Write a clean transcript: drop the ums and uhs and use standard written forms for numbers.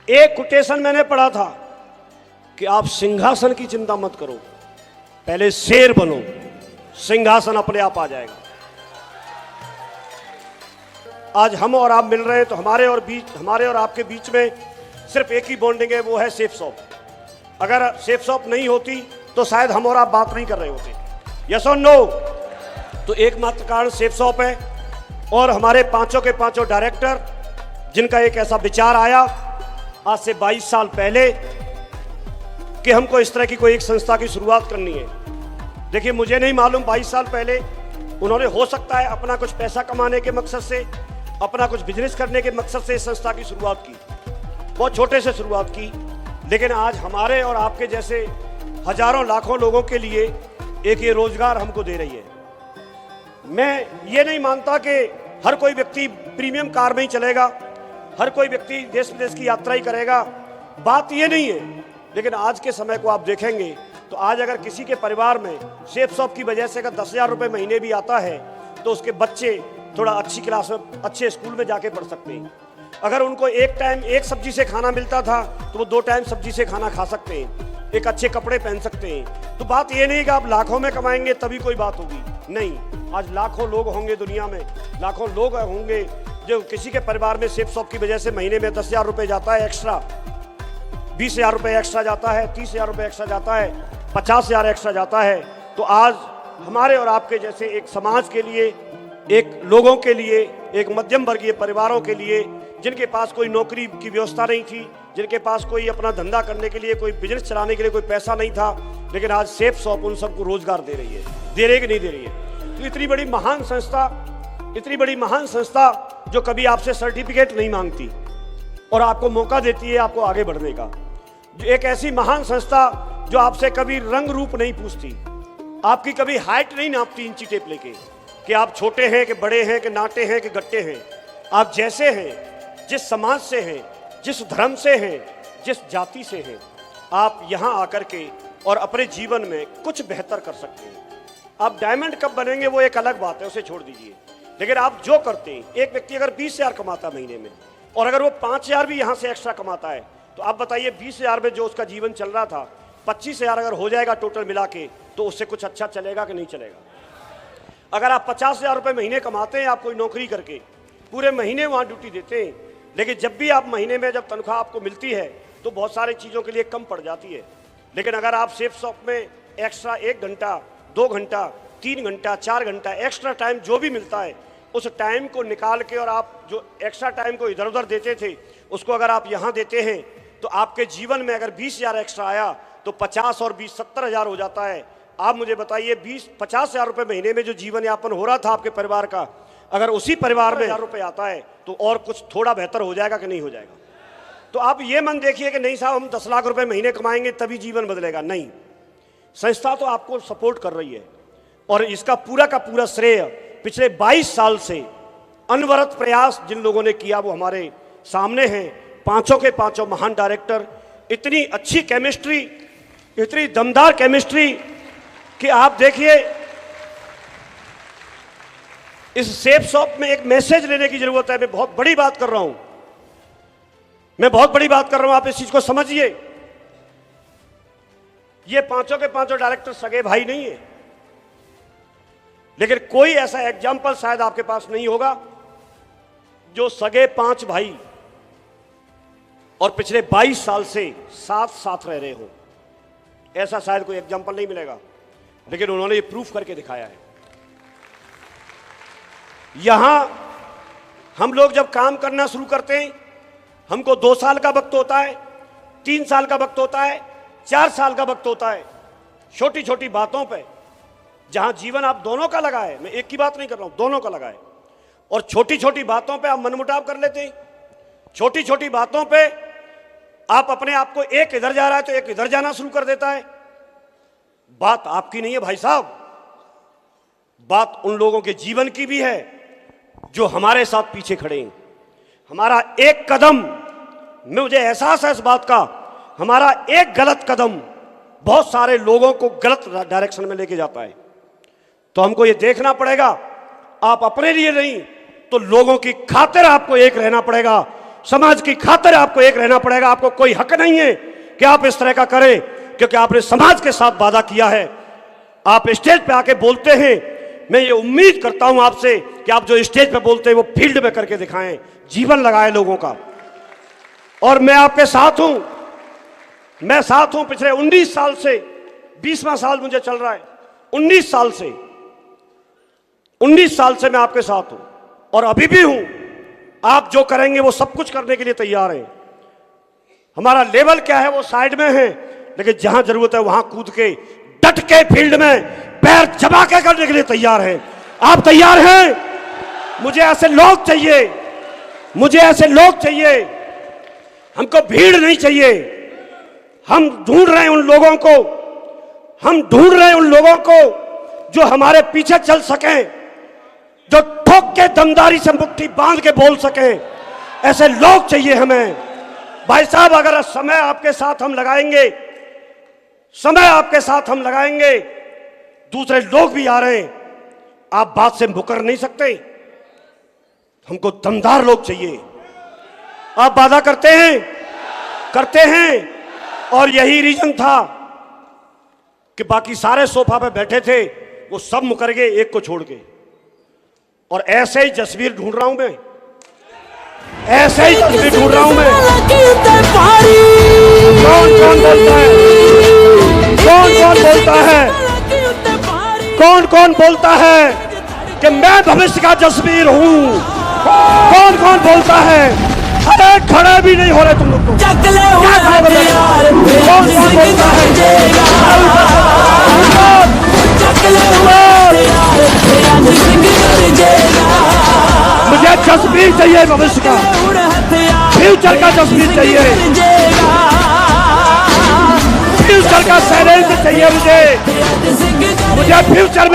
एक कोटेशन मैंने पढ़ा था कि आप सिंहासन की चिंता मत करो, पहले शेर बनो, सिंहासन अपने आप आ जाएगा। आज हम और आप मिल रहे हैं तो हमारे और आपके बीच में सिर्फ एक ही बॉन्डिंग है, वो है सेफ शॉप। अगर सेफ शॉप नहीं होती तो शायद हम और आप बात नहीं कर रहे होते। यस और नो? तो एकमात्र कारण सेफ शॉप है। और हमारे पांचों के पांचों डायरेक्टर, जिनका एक ऐसा विचार आया आज से 22 साल पहले कि हमको इस तरह की कोई एक संस्था की शुरुआत करनी है। देखिए, मुझे नहीं मालूम 22 साल पहले उन्होंने हो सकता है अपना कुछ पैसा कमाने के मकसद से, अपना कुछ बिजनेस करने के मकसद से इस संस्था की शुरुआत की, बहुत छोटे से शुरुआत की। लेकिन आज हमारे और आपके जैसे हजारों लाखों लोगों के लिए एक ये रोजगार हमको दे रही है। मैं ये नहीं मानता कि हर कोई व्यक्ति प्रीमियम कार में ही चलेगा, हर कोई व्यक्ति देश विदेश की यात्रा ही करेगा, बात ये नहीं है। लेकिन आज के समय को आप देखेंगे तो आज अगर किसी के परिवार में सेफ शॉप की वजह से अगर 10,000 रुपये महीने भी आता है तो उसके बच्चे थोड़ा अच्छी क्लास में, अच्छे स्कूल में जाके पढ़ सकते हैं। अगर उनको एक टाइम एक सब्जी से खाना मिलता था तो वो 2 टाइम सब्जी से खाना खा सकते हैं, एक अच्छे कपड़े पहन सकते हैं। तो बात ये नहीं कि आप लाखों में कमाएंगे तभी कोई बात होगी, नहीं। आज लाखों लोग होंगे दुनिया में, लाखों लोग होंगे जो किसी के परिवार में सेफ शॉप की वजह से महीने में 10,000 रुपये जाता है एक्स्ट्रा, 20,000 रुपये एक्स्ट्रा जाता है, 30,000 रुपये एक्स्ट्रा जाता है, 50,000 एक्स्ट्रा जाता है। तो आज हमारे और आपके जैसे एक समाज के लिए, एक लोगों के लिए, एक मध्यम वर्गीय परिवारों के लिए, जिनके पास कोई नौकरी की व्यवस्था नहीं थी, जिनके पास कोई अपना धंधा करने के लिए, कोई बिजनेस चलाने के लिए कोई पैसा नहीं था, लेकिन आज सेफ शॉप उन सबको रोजगार दे रही है। दे रही है कि नहीं दे रही है? तो इतनी बड़ी महान संस्था जो कभी आपसे सर्टिफिकेट नहीं मांगती और आपको मौका देती है आपको आगे बढ़ने का, एक ऐसी महान संस्था जो आपसे कभी रंग रूप नहीं पूछती, आपकी कभी हाइट नहीं नापती इंची टेप लेके कि आप छोटे हैं कि बड़े हैं कि नाटे हैं कि गट्टे हैं। आप जैसे हैं, जिस समाज से हैं, जिस धर्म से हैं, जिस जाति से हैं, आप यहाँ आकर के और अपने जीवन में कुछ बेहतर कर सकते हैं। आप डायमंड कब बनेंगे वो एक अलग बात है, उसे छोड़ दीजिए। लेकिन आप जो करते हैं, एक व्यक्ति अगर 20,000 कमाता महीने में और अगर वो 5,000 भी यहाँ से एक्स्ट्रा कमाता है तो आप बताइए 20,000 में जो उसका जीवन चल रहा था, 25,000 अगर हो जाएगा टोटल मिला के तो उससे कुछ अच्छा चलेगा कि नहीं चलेगा? अगर आप 50,000 रुपये महीने कमाते हैं, आप कोई नौकरी करके पूरे महीने वहाँ ड्यूटी देते हैं, लेकिन जब भी आप महीने में जब तनख्वाह आपको मिलती है तो बहुत सारी चीज़ों के लिए कम पड़ जाती है। लेकिन अगर आप सेफ शॉप में एक्स्ट्रा 1 घंटा, 2 घंटा, 3 घंटा, 4 घंटा एक्स्ट्रा टाइम जो भी मिलता है, उस टाइम को निकाल के और आप जो एक्स्ट्रा टाइम को इधर उधर देते थे उसको अगर आप यहाँ देते हैं तो आपके जीवन में अगर 20,000 एक्स्ट्रा आया तो 50 और 20 70,000 हो जाता है। आप मुझे बताइए 50,000 रुपये महीने में जो जीवन यापन हो रहा था आपके परिवार का, अगर उसी परिवार में 1,000 रुपये आता है तो और कुछ थोड़ा बेहतर हो जाएगा कि नहीं हो जाएगा? तो आप ये मन देखिए कि नहीं साहब हम 10 लाख रुपए महीने कमाएंगे तभी जीवन बदलेगा, नहीं। संस्था तो आपको सपोर्ट कर रही है और इसका पूरा का पूरा श्रेय पिछले 22 साल से अनवरत प्रयास जिन लोगों ने किया वो हमारे सामने हैं। पांचों के पांचों महान डायरेक्टर, इतनी अच्छी केमिस्ट्री, इतनी दमदार केमिस्ट्री कि आप देखिए इस सेफ शॉप में एक मैसेज लेने की जरूरत है। मैं बहुत बड़ी बात कर रहा हूं, आप इस चीज को समझिए। ये पांचों के पांचों डायरेक्टर सगे भाई नहीं है, लेकिन कोई ऐसा एग्जाम्पल शायद आपके पास नहीं होगा जो सगे 5 भाई और पिछले 22 साल से साथ रह रहे हो। ऐसा शायद कोई एग्जाम्पल नहीं मिलेगा, लेकिन उन्होंने ये प्रूफ करके दिखाया है। यहां हम लोग जब काम करना शुरू करते हैं, हमको 2 साल का वक्त होता है, 3 साल का वक्त होता है, 4 साल का वक्त होता है। छोटी छोटी बातों पे जहां जीवन आप दोनों का लगा है, मैं एक की बात नहीं कर रहा हूं, दोनों का लगा है, और छोटी छोटी बातों पे आप मनमुटाव कर लेते हैं। छोटी छोटी बातों पे आप अपने आप को, एक इधर जा रहा है तो एक इधर जाना शुरू कर देता है। बात आपकी नहीं है भाई साहब, बात उन लोगों के जीवन की भी है जो हमारे साथ पीछे खड़े हैं। हमारा एक कदम, मुझे एहसास है इस बात का, हमारा एक गलत कदम बहुत सारे लोगों को गलत डायरेक्शन में लेके जाता है। तो हमको ये देखना पड़ेगा, आप अपने लिए नहीं तो लोगों की खातिर आपको एक रहना पड़ेगा। समाज की खातिर आपको एक रहना पड़ेगा। आपको कोई हक नहीं है कि आप इस तरह का करें, क्योंकि आपने समाज के साथ वादा किया है। आप स्टेज पे आके बोलते हैं, मैं ये उम्मीद करता हूं आपसे कि आप जो स्टेज पे बोलते हैं वो फील्ड में करके दिखाएं, जीवन लगाएं लोगों का। और मैं आपके साथ हूं, मैं साथ हूं पिछले 19 साल से, 20वां साल मुझे चल रहा है। 19 साल से मैं आपके साथ हूं और अभी भी हूं। आप जो करेंगे वो सब कुछ करने के लिए तैयार हैं। हमारा लेवल क्या है वो साइड में है, लेकिन जहां जरूरत है वहां कूद के डट के फील्ड में पैर जमा के करने के लिए तैयार हैं। आप तैयार हैं? मुझे ऐसे लोग चाहिए, मुझे ऐसे लोग चाहिए। हमको भीड़ नहीं चाहिए। हम ढूंढ रहे हैं उन लोगों को, हम ढूंढ रहे हैं उन लोगों को जो हमारे पीछे चल सकें, जो ठोक के दमदारी से मुट्ठी बांध के बोल सकें। ऐसे लोग चाहिए हमें। भाई साहब, अगर समय आपके साथ हम लगाएंगे, समय आपके साथ हम लगाएंगे, दूसरे लोग भी आ रहे हैं, आप बात से मुकर नहीं सकते। हमको दमदार लोग चाहिए। आप वादा करते हैं, करते हैं। और यही रीजन था कि बाकी सारे सोफा पे बैठे थे, वो सब मुकर गए एक को छोड़ के। और ऐसे ही जसवीर ढूंढ रहा हूं मैं, ऐसे ही तस्वीर ढूंढ रहा हूं मैं। कौन कौन बोलता है, कौन कौन बोलता है, कौन कौन बोलता है कि मैं भविष्य का जसवीर हूं? कौन कौन बोलता है? अरे खड़े भी नहीं हो रहे तुम लोग तो। क्या खड़े हो रहे? कौन कौन बोलता है? मुझे जसवीर चाहिए, भविष्य का, फ्यूचर का जसवीर चाहिए, फ्यूचर का सैनिक चाहिए मुझे फ्यूचर में।